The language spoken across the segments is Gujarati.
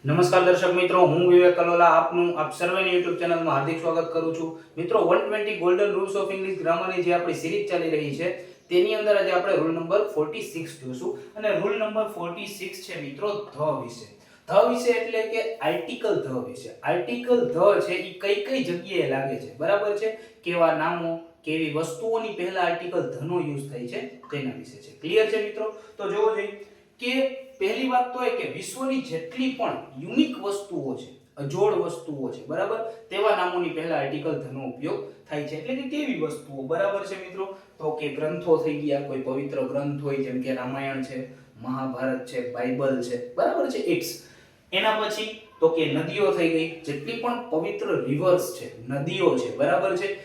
નમસ્કાર દર્શક મિત્રો, હું વિવેક કલોલા આપ સર્વેની YouTube ચેનલમાં હાર્દિક સ્વાગત કરું છું. મિત્રો 120 ગોલ્ડન રૂલ્સ ઓફ ઇંગ્લિશ ગ્રામરની જે આપણી સિરીઝ ચાલી રહી છે તેની અંદર આજે આપણે રૂલ નંબર 46 જોશું અને રૂલ નંબર 46 છે મિત્રો ધ વિશે. ધ વિશે એટલે કે આર્ટિકલ ધ વિશે. આર્ટિકલ ધ છે એ કઈ કઈ જગ્યાએ લાગે છે, બરાબર છે, કેવા નામો કેવી વસ્તુઓની પહેલા આર્ટિકલ ધ નો યુઝ થાય છે તેના વિશે છે. ક્લિયર છે મિત્રો? તો જોવો જોઈએ કે પહેલી વાત તો એ કે વિશ્વની જેટલી પણ યુનિક વસ્તુઓ છે, અજોડ વસ્તુઓ છે, બરાબર, તેવા નામોની પહેલા આર્ટિકલ ધ નો ઉપયોગ થાય છે. એટલે કે કેવી વસ્તુઓ, બરાબર છે મિત્રો? તો કે ગ્રંથો થઈ ગયા, કોઈ પવિત્ર ગ્રંથ હોય જેમ કે રામાયણ છે, મહાભારત છે, બાઇબલ છે, બરાબર છે, ઇટ્સ. એના પછી તો કે નદીઓ થઈ ગઈ, જેટલી પણ પવિત્ર રિવર્સ છે, નદીઓ છે, બરાબર છે,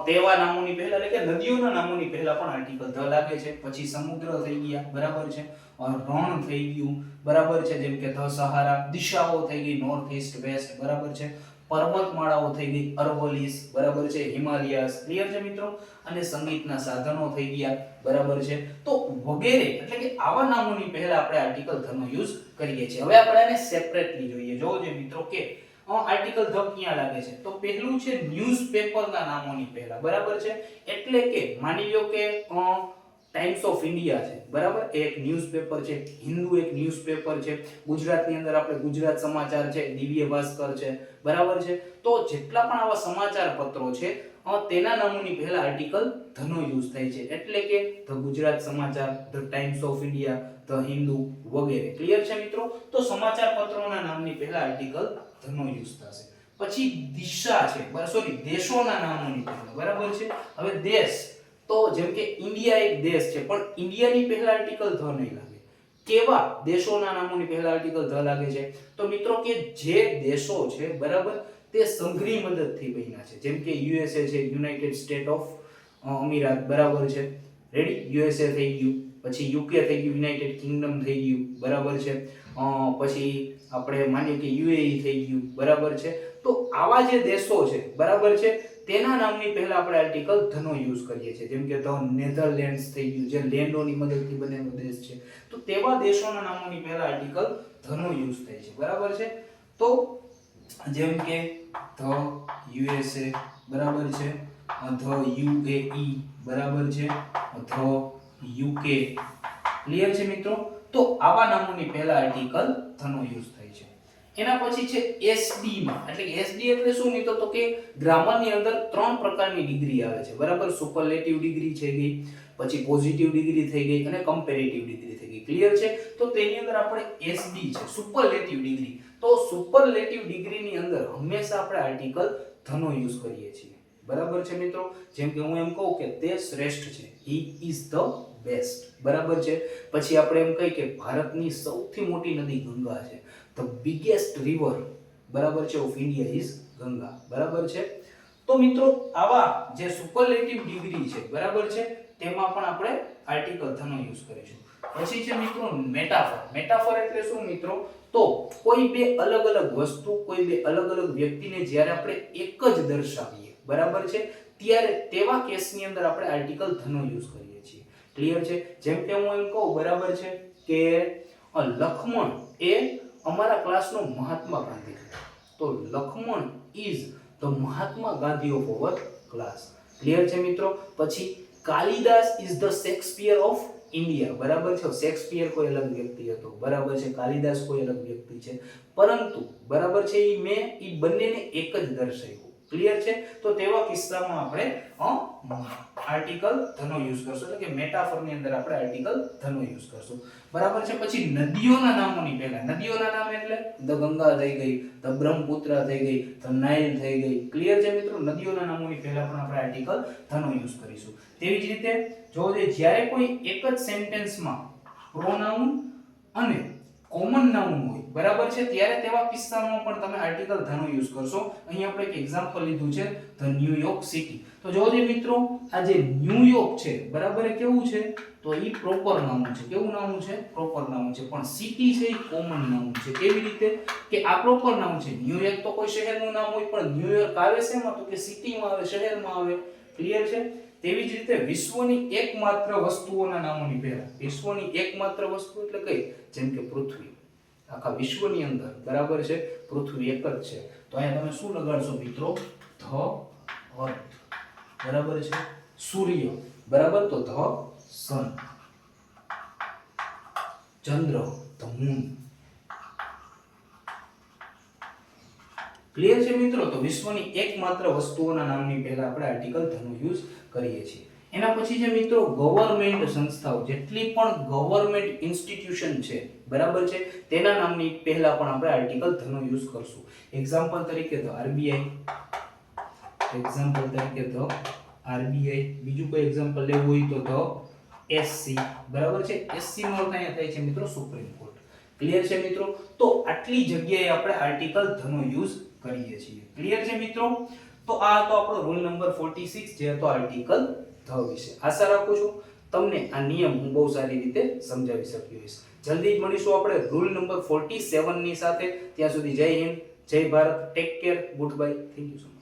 તેવા નામોની પહેલા એટલે કે નદીઓના નામોની પહેલા પણ આર્ટિકલ ધ લાગે છે. પછી સમુદ્ર થઈ ગયા, બરાબર છે, રણ થઈ ગયું, બરાબર છે, જેમ કે ધ સહારા, દિશાઓ થઈ ગઈ નોર્થ ઈસ્ટ વેસ્ટ, બરાબર છે, પર્વતમાળાઓ થઈ ગઈ અરવલીસ, બરાબર છે, હિમાલયાસ. ક્લિયર છે મિત્રો? અને સંગીતના સાધનો થઈ ગયા, બરાબર છે. તો વગેરે એટલે કે આવા નામોની પહેલા આપણે આર્ટિકલ ધ નો યુઝ કરીએ છીએ. હવે આપણે આને સેપરેટલી જોઈએ. જોવો જોઈએ મિત્રો કે આર્ટિકલ ધ ક્યાં લાગે છે. તો પહેલું છે ન્યૂઝપેપરના નામોની પહેલા, બરાબર છે. એટલે કે માની લો કે ટાઈમ્સ ઓફ ઇન્ડિયા છે, બરાબર, એક ન્યૂઝપેપર છે, હિન્દુ એક ન્યૂઝપેપર છે, ગુજરાતની અંદર આપણે ગુજરાત સમાચાર છે, દિવ્ય ભાસ્કર છે, બરાબર છે. તો જેટલા પણ આવા સમાચાર પત્રો છે તેના નામોની પહેલા આર્ટિકલ ધ નો યુઝ થાય છે. એટલે કે ધ ગુજરાત સમાચાર, the times of India, the Hindu વગેરે. ક્લિયર છે મિત્રો? તો સમાચાર પત્રોના નામની પહેલા આર્ટિકલ ધ નો યુઝ થશે. પછી દિશા છે, સોરી, દેશોના નામોની પહેલા, બરાબર છે. હવે દેશ, તો જેમ કે ઇન્ડિયા એક દેશ છે પણ ઇન્ડિયાની પહેલા આર્ટિકલ ધ નહીં લાગે. કેવા દેશોના નામોની પહેલા આર્ટિકલ ધ લાગે છે? તો મિત્રો કે જે દેશો છે, બરાબર, તે સંઘની મદદથી બન્યા છે. જેમ કે યુએસએ છે, યુનાઇટેડ સ્ટેટ ઓફ અમીરાત, બરાબર છે, રેડી, યુએસએ થઈ ગયું. પછી યુકે થઈ ગયું, યુનાઇટેડ કિંગડમ થઈ ગયું, બરાબર છે. પછી આપણે માનીએ કે યુએઈ થઈ ગયું, બરાબર છે. તો આવા જે દેશો છે, બરાબર છે, તેના નામની પહેલા આપણે આર્ટિકલ ધ નો યુઝ કરીએ છીએ. જેમ કે ધ નેધરલેન્ડ્સ થઈ ગયું, જે લેન્ડોની મદદથી બનેલો દેશ છે. તો તેવા દેશોના નામોની પહેલા આર્ટિકલ ધ નો યુઝ થાય છે, બરાબર છે. તો જેમ કે ધ યુએસએ, બરાબર છે, ધ યુએઈ, બરાબર છે, ધ યુકે. ક્લિયર છે મિત્રો? તો આવા નામોની પહેલા આર્ટિકલ ધ નો યુઝ થાય છે. એના પછી છે એસડી માં. એટલે કે એસડી એટલે શું મિત્રો? તો કે ગ્રામરની અંદર ત્રણ પ્રકારની ડિગ્રી આવે છે, બરાબર. સુપરલેટિવ ડિગ્રી છે ગઈ, પછી પોઝિટિવ ડિગ્રી થઈ ગઈ અને કમ્પેરેટિવ ડિગ્રી થઈ ગઈ. ક્લિયર છે? તો તેની અંદર આપણે એસડી છે, સુપરલેટિવ ડિગ્રી. તો સુપરલેટિવ ડિગ્રીની અંદર હંમેશા આપણે આર્ટિકલ ધ નો યુઝ કરીએ છીએ, બરાબર છે મિત્રો. જેમ કે હું એમ કહું કે તે શ્રેષ્ઠ છે, હી ઇઝ ધ બેસ્ટ, બરાબર છે. પછી આપણે એમ કહીએ કે ભારતની સૌથી મોટી નદી ગંગા છે, ધ બિગેસ્ટ રિવર, બરાબર છે, ઓફ ઇન્ડિયા ઇઝ ગંગા, બરાબર છે. તો મિત્રો આવા જે સુપરલેટિવ ડિગ્રી છે, બરાબર છે, તેમાં પણ આપણે આર્ટિકલ ધ નો યુઝ કરીશું. પછી છે મિત્રો મેટાફર. મેટાફર એટલે શું મિત્રો? તો કોઈ બે અલગ અલગ વસ્તુ, કોઈ બે અલગ અલગ વ્યક્તિને જ્યારે આપણે એક જ દર્શાવીએ, બરાબર છે, ત્યારે તેવા કેસની અંદર આપણે આર્ટિકલ ધ નો યુઝ કરીએ છીએ. ક્લિયર છે? જેમ કે હું એમ કહું, બરાબર છે, કે લક્ષ્મણ એ અમારા ક્લાસનો મહાત્મા ગાંધી છે. તો Lakshman is the Mahatma Gandhi of our class. Clear છે મિત્રો? પછી Kalidas is the Shakespeare of India, બરાબર છે. શેક્સપિયર કોઈ અલગ વ્યક્તિ હતો, બરાબર છે, કાલિદાસ કોઈ અલગ વ્યક્તિ છે, પરંતુ બરાબર છે એ બંનેને એક જ દર્શાવ્યું. ક્લિયર છે? તો તેવા કિસ્સામાં આપણે આર્ટિકલ ધ નો યુઝ કરશું. એટલે કે મેટાફોરની અંદર આપણે આર્ટિકલ ધ નો યુઝ કરશું, બરાબર છે. પછી નદીઓના નામોની પહેલા, નદીઓના નામ એટલે ધ ગંગા થઈ ગઈ, ધ બ્રહ્મપુત્ર થઈ ગઈ, ધ નાઇલ થઈ ગઈ. ક્લિયર છે મિત્રો? નદીઓના નામોની પહેલા પણ આપણે આર્ટિકલ ધ નો યુઝ કરીશું. તેવી જ રીતે જો જ્યારે કોઈ એક જ સેન્ટેન્સમાં પ્રોનાઉન અને કોમન નાઉન હોય, બરાબર છે, ત્યારે તેવા કિસ્સામાં પણ તમે આર્ટિકલ ધ નો યુઝ કરશો. અહીં આપણે એક એક્ઝામ્પલ લીધું છે ધ ન્યુયોર્ક સિટી. તો જોજો મિત્રો, આ જે ન્યુયોર્ક છે, બરાબર, એ કેવું છે? તો ઈ પ્રોપર નાઉન છે. કેવું નાઉન છે? પ્રોપર નાઉન છે. પણ સિટી છે એ કોમન નાઉન છે. કેવી રીતે? કે આ પ્રોપર નાઉન છે. ન્યુયોર્ક તો કોઈ શહેરનું નામ હોય, પણ ન્યુયોર્ક આવે શેમાં? તો કે સિટીમાં આવે, શહેરમાં આવે. ક્લિયર છે? તેવી જ રીતે વિશ્વની એકમાત્ર વસ્તુઓના નામોની પહેલા, વિશ્વની એકમાત્ર વસ્તુ એટલે કઈ? જેમ કે પૃથ્વી, આખા વિશ્વની અંદર, બરાબર છે, પૃથ્વી એક જ છે. તો અહીંયા તમે શું લગાડશો મિત્રો? ધ અર્થ, બરાબર છે. સૂર્ય, બરાબર, તો ધ સન. ચંદ્ર, ધ મૂન. ક્લિયર છે મિત્રો? તો વિશ્વની એકમાત્ર વસ્તુઓના નામની પહેલા આપણે આર્ટિકલ ધનો યુઝ કરીએ છીએ. એના પછી છે મિત્રો ગવર્નમેન્ટ સંસ્થાઓ, જેટલી પણ ગવર્નમેન્ટ ઇન્સ્ટિટ્યુશન છે, બરાબર છે, તેના નામની પહેલા પણ આપણે આર્ટિકલ ધનો યુઝ કરશું. એક્ઝામ્પલ તરીકે ધ આરબીઆઈ, એક્ઝામ્પલ તરીકે ધ આરબીઆઈ. બીજું કોઈ એક્ઝામ્પલ લેવું હોય તો ધ એસસી, બરાબર છે. એસસી નો અર્થ અહીંયા થાય છે મિત્રો સુપ્રીમ કોર્ટ. ક્લિયર છે મિત્રો? તો આટલી જગ્યાએ આપણે આર્ટિકલ ધનો યુઝ કરીએ છીએ. ક્લિયર છે મિત્રો? તો આ હતો આપણો રૂલ નંબર 46, જે હતો આર્ટિકલ ધ વિશે. આશા રાખું છું તમને આ નિયમ હું બહુ સારી રીતે સમજાવી શક્યો હોઈશ. જલ્દી જ મળીશું આપણે રૂલ નંબર 47 ની સાથે. ત્યાં સુધી જય હિન્દ, જય Bharat, take care, good bye, thank you so much.